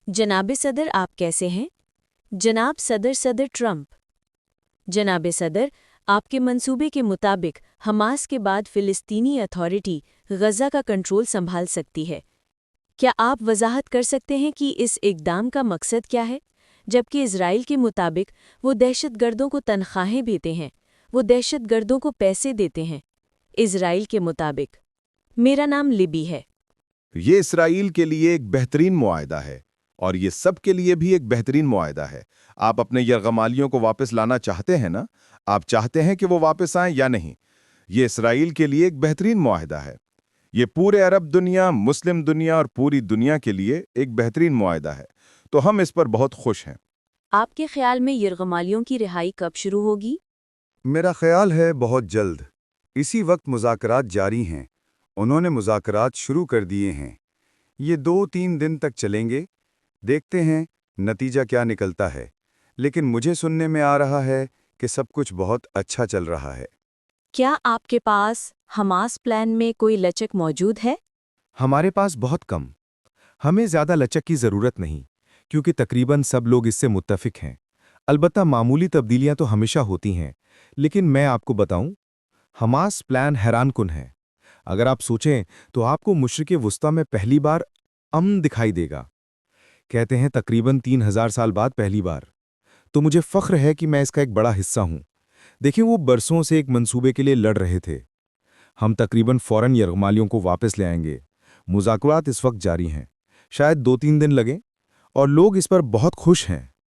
जनाब सदर आप कैसे हैं? जनाब सदर ट्रंप। जनाब सदर, आपके मंसूबे के मुताबिक हमास के बाद फ़िलिस्तीनी अथॉरिटी गज़ा का कंट्रोल संभाल सकती है। क्या आप वज़ाहत कर सकते हैं कि इस इक़दाम का मकसद क्या है? जबकि इज़राइल के मुताबिक वो दहशतगर्दों को तनख्वाहें देते हैं, वो दहशतगर्दों को पैसे देते हैं। इज़राइल के मुताबिक। मेरा नाम लिबी है। ये इसराइल के लिए एक बेहतरीन मुआहदा है और ये सब के लिए भी एक बेहतरीन मुआहदा है। आप अपने यरगमालियों को वापस लाना चाहते हैं ना? आप चाहते हैं कि वो वापस आएं या नहीं? ये इसराइल के लिए एक बेहतरीन मुआहदा है। ये पूरे अरब दुनिया, मुस्लिम दुनिया और पूरी दुनिया के लिए एक बेहतरीन मुआहदा है, तो हम इस पर बहुत खुश हैं। आपके ख्याल में यरगमालियों की रिहाई कब शुरू होगी? मेरा ख्याल है बहुत जल्द। इसी वक्त मुज़ाकरात जारी हैं। उन्होंने मुज़ाकरात शुरू कर दिए हैं। ये 2-3 दिन तक चलेंगे। देखते हैं नतीजा क्या निकलता है। लेकिन मुझे सुनने में आ रहा है कि सब कुछ बहुत अच्छा चल रहा है। क्या आपके पास हमास प्लान में कोई लचक मौजूद है? हमारे पास बहुत कम। हमें ज़्यादा लचक की ज़रूरत नहीं, क्योंकि तकरीबन सब लोग इससे मुत्तफिक हैं। अलबत्ता मामूली तब्दीलियां तो हमेशा होती हैं, लेकिन मैं आपको बताऊं, हमास प्लान हैरानकुन है। अगर आप सोचें तो आपको मशरिक़ वुस्ता में पहली बार अमन दिखाई देगा। कहते हैं तकरीबन 3000 साल बाद पहली बार। तो मुझे फ़ख्र है कि मैं इसका एक बड़ा हिस्सा हूं। देखिए, वो बरसों से एक मंसूबे के लिए लड़ रहे थे। हम तकरीबन फ़ौरन यरगमालियों को वापस ले आएंगे। मुज़ाकरात इस वक्त जारी हैं। शायद 2-3 दिन लगें और लोग इस पर बहुत खुश हैं।